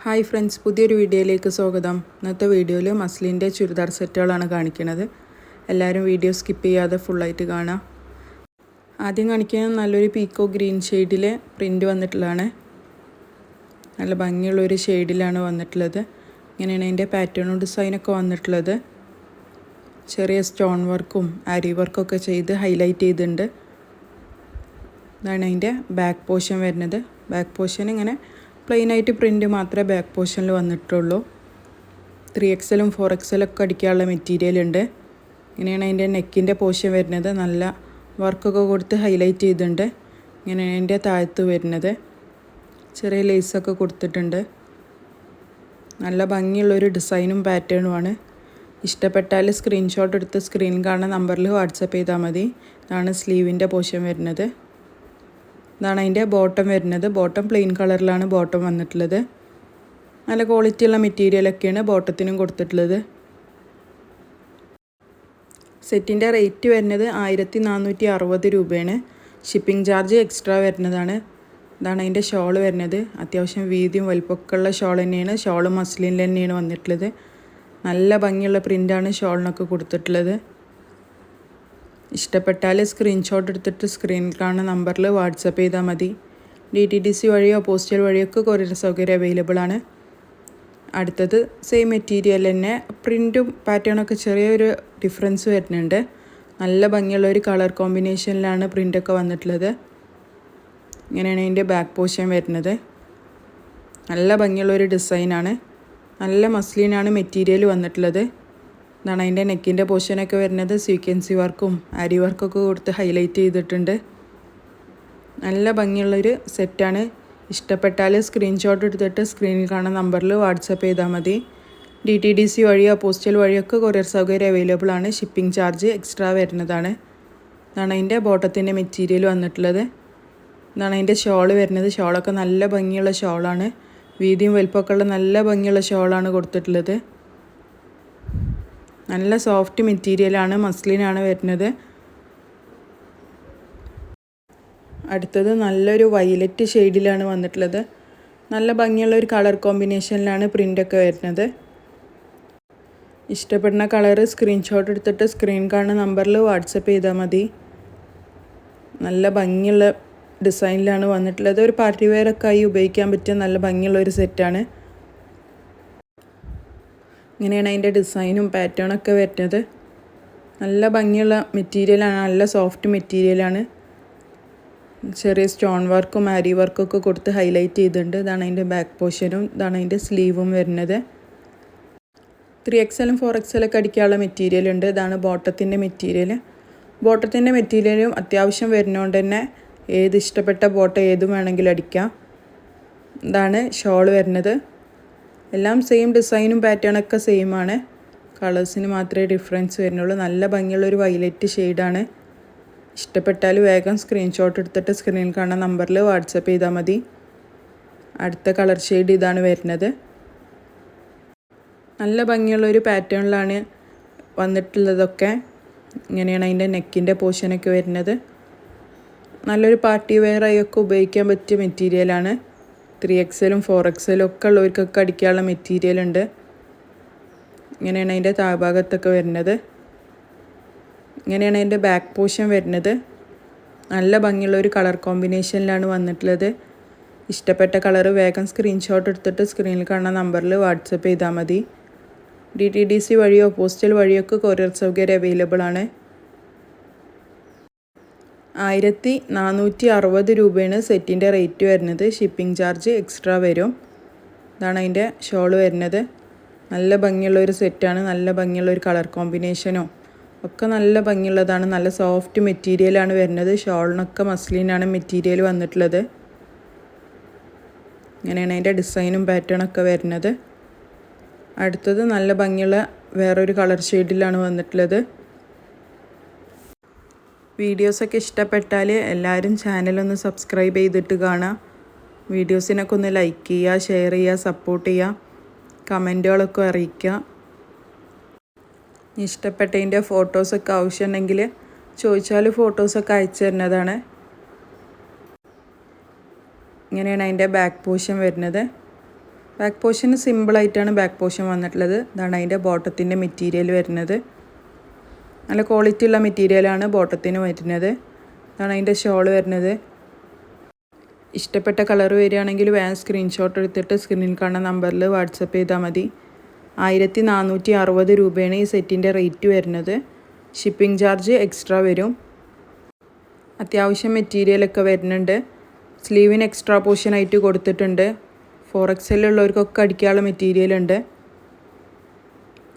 Hi friends, പുതിയൊരു വീഡിയോയിലേക്ക് സ്വാഗതം. ഇന്നത്തെ വീഡിയോയിൽ മസ്ലിൻ്റെ ചുരിദാർ സെറ്റുകളാണ് കാണിക്കുന്നത്. എല്ലാവരും വീഡിയോ സ്കിപ്പ് ചെയ്യാതെ ഫുള്ളായിട്ട് കാണാം. ആദ്യം കാണിക്കുന്നത് നല്ലൊരു പീക്കോ ഗ്രീൻ ഷെയ്ഡിൽ പ്രിൻ്റ് വന്നിട്ടുള്ളതാണ്. നല്ല ഭംഗിയുള്ളൊരു ഷെയ്ഡിലാണ് വന്നിട്ടുള്ളത്. ഇങ്ങനെയാണ് അതിൻ്റെ പാറ്റേണും ഡിസൈനൊക്കെ വന്നിട്ടുള്ളത്. ചെറിയ സ്റ്റോൺ വർക്കും ആരി വർക്കൊക്കെ ചെയ്ത് ഹൈലൈറ്റ് ചെയ്തിട്ടുണ്ട്. ഇതാണ് അതിൻ്റെ ബാക്ക് പോർഷൻ വരുന്നത്. ബാക്ക് പോർഷൻ ഇങ്ങനെ പ്ലെയിനായിട്ട് പ്രിൻ്റ് മാത്രമേ ബാക്ക് പോർഷനിൽ വന്നിട്ടുള്ളൂ. 3XL 4XL ഒക്കെ അടിക്കാനുള്ള മെറ്റീരിയൽ ഉണ്ട്. ഇങ്ങനെയാണ് അതിൻ്റെ നെക്കിൻ്റെ പോർഷൻ വരുന്നത്. നല്ല വർക്കൊക്കെ കൊടുത്ത് ഹൈലൈറ്റ് ചെയ്തിട്ടുണ്ട്. ഇങ്ങനെയാണ് അതിൻ്റെ താഴത്ത് വരുന്നത്. ചെറിയ ലേസൊക്കെ കൊടുത്തിട്ടുണ്ട്. നല്ല ഭംഗിയുള്ളൊരു ഡിസൈനും പാറ്റേണുമാണ്. ഇഷ്ടപ്പെട്ടാൽ സ്ക്രീൻഷോട്ട് എടുത്ത് സ്ക്രീനിൽ കാണുന്ന നമ്പറിൽ വാട്സപ്പ് ചെയ്താൽ മതി. ഇതാണ് സ്ലീവിൻ്റെ പോർഷൻ വരുന്നത്. ഇതാണ് അതിൻ്റെ ബോട്ടം വരുന്നത്. ബോട്ടം പ്ലെയിൻ കളറിലാണ് ബോട്ടം വന്നിട്ടുള്ളത്. നല്ല ക്വാളിറ്റിയുള്ള മെറ്റീരിയലൊക്കെയാണ് ബോട്ടത്തിനും കൊടുത്തിട്ടുള്ളത്. സെറ്റിൻ്റെ റേറ്റ് വരുന്നത് 1460 രൂപയാണ്. ഷിപ്പിംഗ് ചാർജ് എക്സ്ട്രാ വരുന്നതാണ്. ഇതാണ് അതിൻ്റെ ഷോൾ വരുന്നത്. അത്യാവശ്യം വീതിയും വലിപ്പമൊക്കെ ഉള്ള ഷോൾ തന്നെയാണ്. ഷോൾ മസ്ലിനിൽ തന്നെയാണ് വന്നിട്ടുള്ളത്. നല്ല ഭംഗിയുള്ള പ്രിൻ്റാണ് ഷോളിനൊക്കെ കൊടുത്തിട്ടുള്ളത്. ഇഷ്ടപ്പെട്ടാൽ സ്ക്രീൻഷോട്ട് എടുത്തിട്ട് സ്ക്രീനിൽ കാണുന്ന നമ്പറിൽ വാട്സപ്പ് ചെയ്താൽ മതി. DTDC വഴിയോ പോസ്റ്റൽ വഴിയൊക്കെ കൊറിയർ സൗകര്യം അവൈലബിൾ ആണ്. അടുത്തത് സെയിം മെറ്റീരിയൽ തന്നെ, പ്രിൻറ്റും പാറ്റേണൊക്കെ ചെറിയൊരു ഡിഫറൻസ് വരുന്നുണ്ട്. നല്ല ഭംഗിയുള്ളൊരു കളർ കോമ്പിനേഷനിലാണ് പ്രിൻ്റൊക്കെ വന്നിട്ടുള്ളത്. ഇങ്ങനെയാണ് അതിൻ്റെ ബാക്ക് പോർഷൻ വരുന്നത്. നല്ല ഭംഗിയുള്ളൊരു ഡിസൈനാണ്. നല്ല മസ്ലിനാണ് മെറ്റീരിയൽ വന്നിട്ടുള്ളത്. ഇതാണ് അതിൻ്റെ നെക്കിൻ്റെ പോർഷനൊക്കെ വരുന്നത്. സീക്വൻസി വർക്കും ആരി വർക്കൊക്കെ കൊടുത്ത് ഹൈലൈറ്റ് ചെയ്തിട്ടുണ്ട്. നല്ല ഭംഗിയുള്ളൊരു സെറ്റാണ്. ഇഷ്ടപ്പെട്ടാൽ സ്ക്രീൻഷോട്ട് എടുത്തിട്ട് സ്ക്രീനിൽ കാണുന്ന നമ്പറിൽ വാട്സപ്പ് ചെയ്താൽ മതി. DTDC വഴിയോ പോസ്റ്റൽ വഴിയൊക്കെ കൊറിയർ സൗകര്യം അവൈലബിൾ ആണ്. ഷിപ്പിംഗ് ചാർജ് എക്സ്ട്രാ വരുന്നതാണ്. ഇതാണ് അതിൻ്റെ ബോട്ടത്തിൻ്റെ മെറ്റീരിയൽ വന്നിട്ടുള്ളത്. ഇതാണ് അതിൻ്റെ ഷോൾ വരുന്നത്. ഷോളൊക്കെ നല്ല ഭംഗിയുള്ള ഷോളാണ്. വീതിയും വലിപ്പമൊക്കെ ഉള്ള നല്ല ഭംഗിയുള്ള ഷോളാണ് കൊടുത്തിട്ടുള്ളത്. നല്ല സോഫ്റ്റ് മെറ്റീരിയലാണ്, മസ്ലിനാണ് വരുന്നത്. അടുത്തത് നല്ലൊരു വയലറ്റ് ഷെയ്ഡിലാണ് വന്നിട്ടുള്ളത്. നല്ല ഭംഗിയുള്ള ഒരു കളർ കോമ്പിനേഷനിലാണ് പ്രിൻ്റൊക്കെ വരുന്നത്. ഇഷ്ടപ്പെടുന്ന കളറ് സ്ക്രീൻഷോട്ട് എടുത്തിട്ട് സ്ക്രീൻ കാണുന്ന നമ്പറിൽ വാട്സപ്പ് ചെയ്താൽ മതി. നല്ല ഭംഗിയുള്ള ഡിസൈനിലാണ് വന്നിട്ടുള്ളത്. ഒരു പാർട്ടി വെയറൊക്കെ ആയി ഉപയോഗിക്കാൻ പറ്റിയ നല്ല ഭംഗിയുള്ളൊരു സെറ്റാണ്. ഇങ്ങനെയാണ് അതിൻ്റെ ഡിസൈനും പാറ്റേണൊക്കെ വരുന്നത്. നല്ല ഭംഗിയുള്ള മെറ്റീരിയലാണ്. നല്ല സോഫ്റ്റ് മെറ്റീരിയലാണ്. ചെറിയ സ്റ്റോൺ വർക്കും ആരി വർക്കൊക്കെ കൊടുത്ത് ഹൈലൈറ്റ് ചെയ്തിട്ടുണ്ട്. ഇതാണ് അതിൻ്റെ ബാക്ക് പോർഷനും ഇതാണ് അതിൻ്റെ സ്ലീവും വരുന്നത്. 3XL 4XL ഒക്കെ അടിക്കാനുള്ള മെറ്റീരിയൽ ഉണ്ട്. ഇതാണ് ബോട്ടത്തിൻ്റെ മെറ്റീരിയൽ. ബോട്ടത്തിൻ്റെ മെറ്റീരിയലും അത്യാവശ്യം വരുന്നതുകൊണ്ട് തന്നെ ഏത് ഇഷ്ടപ്പെട്ട ബോട്ടം ഏതും വേണമെങ്കിലും അടിക്കാം. ഇതാണ് ഷോൾ വരുന്നത്. എല്ലാം സെയിം ഡിസൈനും പാറ്റേണൊക്കെ സെയിമാണ്. കളേഴ്സിന് മാത്രമേ ഡിഫറൻസ് വരുന്നുള്ളൂ. നല്ല ഭംഗിയുള്ളൊരു വയലറ്റ് ഷെയ്ഡാണ്. ഇഷ്ടപ്പെട്ടാൽ വേഗം സ്ക്രീൻഷോട്ട് എടുത്തിട്ട് സ്ക്രീനിൽ കാണുന്ന നമ്പറിൽ വാട്സപ്പ് ചെയ്താൽ മതി. അടുത്ത കളർ ഷെയ്ഡ് ഇതാണ് വരുന്നത്. നല്ല ഭംഗിയുള്ളൊരു പാറ്റേണിലാണ് വന്നിട്ടുള്ളതൊക്കെ. ഇങ്ങനെയാണ് അതിൻ്റെ നെക്കിൻ്റെ പോർഷനൊക്കെ വരുന്നത്. നല്ലൊരു പാർട്ടി വെയറായൊക്കെ ഉപയോഗിക്കാൻ പറ്റിയ മെറ്റീരിയലാണ്. 3XL 4XL ഒക്കെ ഉള്ളവർക്കൊക്കെ അടിക്കാനുള്ള മെറ്റീരിയൽ ഉണ്ട്. ഇങ്ങനെയാണ് അതിൻ്റെ താഴ്ഭാഗത്തൊക്കെ വരുന്നത്. ഇങ്ങനെയാണ് അതിൻ്റെ ബാക്ക് പോർഷൻ വരുന്നത്. നല്ല ഭംഗിയുള്ളൊരു കളർ കോമ്പിനേഷനിലാണ് വന്നിട്ടുള്ളത്. ഇഷ്ടപ്പെട്ട കളറ് വേഗം സ്ക്രീൻഷോട്ട് എടുത്തിട്ട് സ്ക്രീനിൽ കാണുന്ന നമ്പറിൽ വാട്സപ്പ് ചെയ്താൽ മതി. DTDC വഴിയോ പോസ്റ്റൽ വഴിയൊക്കെ കൊറിയർ സൗകര്യം അവൈലബിൾ ആണ്. 1460 രൂപയാണ് സെറ്റിൻ്റെ റേറ്റ് വരുന്നത്. ഷിപ്പിംഗ് ചാർജ് എക്സ്ട്രാ വരും. ഇതാണ് അതിൻ്റെ ഷോൾ വരുന്നത്. നല്ല ഭംഗിയുള്ളൊരു സെറ്റാണ്. നല്ല ഭംഗിയുള്ളൊരു കളർ കോമ്പിനേഷനോ ഒക്കെ നല്ല ഭംഗിയുള്ളതാണ്. നല്ല സോഫ്റ്റ് മെറ്റീരിയലാണ് വരുന്നത്. ഷോളിനൊക്കെ മസ്ലിനാണ് മെറ്റീരിയൽ വന്നിട്ടുള്ളത്. ഇങ്ങനെയാണ് അതിൻ്റെ ഡിസൈനും പാറ്റേണൊക്കെ വരുന്നത്. അടുത്തത് നല്ല ഭംഗിയുള്ള വേറൊരു കളർ ഷെയ്ഡിലാണ് വന്നിട്ടുള്ളത്. വീഡിയോസൊക്കെ ഇഷ്ടപ്പെട്ടാൽ എല്ലാവരും ചാനലൊന്ന് സബ്സ്ക്രൈബ് ചെയ്തിട്ട് കാണാം. വീഡിയോസിനൊക്കെ ഒന്ന് ലൈക്ക് ചെയ്യുക, ഷെയർ ചെയ്യുക, സപ്പോർട്ട് ചെയ്യുക, കമൻറ്റുകളൊക്കെ അറിയിക്കുക. ഇഷ്ടപ്പെട്ടതിൻ്റെ ഫോട്ടോസൊക്കെ ആവശ്യമുണ്ടെങ്കിൽ ചോദിച്ചാൽ ഫോട്ടോസൊക്കെ അയച്ചു തരുന്നതാണ്. ഇങ്ങനെയാണ് അതിൻ്റെ ബാക്ക് പോർഷൻ വരുന്നത്. ബാക്ക് പോർഷന് സിമ്പിളായിട്ടാണ് ബാക്ക് പോർഷൻ വന്നിട്ടുള്ളത്. ഇതാണ് അതിൻ്റെ ബോട്ടത്തിൻ്റെ മെറ്റീരിയൽ വരുന്നത്. നല്ല ക്വാളിറ്റി ഉള്ള മെറ്റീരിയലാണ് ബോട്ടത്തിന് വരുന്നത്. ഇതാണ് അതിൻ്റെ ഷോൾ വരുന്നത്. ഇഷ്ടപ്പെട്ട കളർ വരികയാണെങ്കിൽ വേഗം സ്ക്രീൻഷോട്ട് എടുത്തിട്ട് സ്ക്രീനിൽ കാണുന്ന നമ്പറിൽ വാട്സപ്പ് ചെയ്താൽ മതി. 1460 രൂപയാണ് ഈ സെറ്റിൻ്റെ റേറ്റ് വരുന്നത്. ഷിപ്പിംഗ് ചാർജ് എക്സ്ട്രാ വരും. അത്യാവശ്യം മെറ്റീരിയലൊക്കെ വരുന്നുണ്ട്. സ്ലീവിന് എക്സ്ട്രാ പോർഷനായിട്ട് കൊടുത്തിട്ടുണ്ട്. 4XL ഉള്ളവർക്കൊക്കെ അടിക്കാനുള്ള മെറ്റീരിയൽ ഉണ്ട്.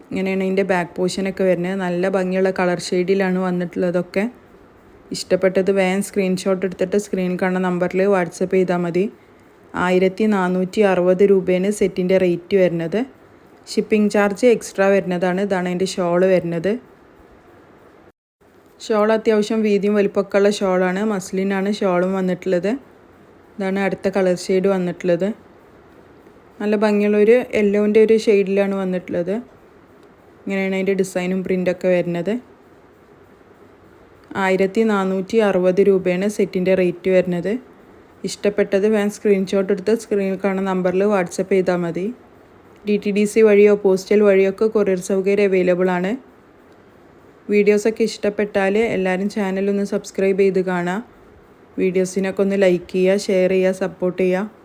ഇങ്ങനെയാണ് ഇതിൻ്റെ ബാക്ക് പോർഷനൊക്കെ വരുന്നത്. നല്ല ഭംഗിയുള്ള കളർ ഷെയ്ഡിലാണ് വന്നിട്ടുള്ളതൊക്കെ. ഇഷ്ടപ്പെട്ടത് വേഗം സ്ക്രീൻഷോട്ട് എടുത്തിട്ട് സ്ക്രീനിൽ കാണുന്ന നമ്പറിൽ വാട്സപ്പ് ചെയ്താൽ മതി. 1460 രൂപയാണ് സെറ്റിൻ്റെ റേറ്റ് വരുന്നത്. ഷിപ്പിംഗ് ചാർജ് എക്സ്ട്രാ വരുന്നതാണ്. ഇതാണ് അതിൻ്റെ ഷോള് വരുന്നത്. ഷോൾ അത്യാവശ്യം വീതിയും വലിപ്പമൊക്കെ ഉള്ള ഷോളാണ്. മസ്ലിനാണ് ഷോളും വന്നിട്ടുള്ളത്. ഇതാണ് അടുത്ത കളർ ഷെയ്ഡ് വന്നിട്ടുള്ളത്. നല്ല ഭംഗിയുള്ളൊരു യെല്ലോൻ്റെ ഒരു ഷെയ്ഡിലാണ് വന്നിട്ടുള്ളത്. ഇങ്ങനെയാണ് അതിൻ്റെ ഡിസൈനും പ്രിൻ്റൊക്കെ വരുന്നത്. 1460 രൂപയാണ് സെറ്റിൻ്റെ റേറ്റ് വരുന്നത്. ഇഷ്ടപ്പെട്ടത് വേഗം സ്ക്രീൻഷോട്ട് എടുത്ത് സ്ക്രീനിൽ കാണുന്ന നമ്പറിൽ വാട്സപ്പ് ചെയ്താൽ മതി. DTDC വഴിയോ പോസ്റ്റൽ വഴിയോ ഒക്കെ കൊറിയർ സൗകര്യം അവൈലബിൾ ആണ്. വീഡിയോസൊക്കെ ഇഷ്ടപ്പെട്ടാൽ എല്ലാവരും ചാനലൊന്ന് സബ്സ്ക്രൈബ് ചെയ്ത് കാണുക. വീഡിയോസിനൊക്കെ ഒന്ന് ലൈക്ക് ചെയ്യുക, ഷെയർ ചെയ്യുക, സപ്പോർട്ട് ചെയ്യുക.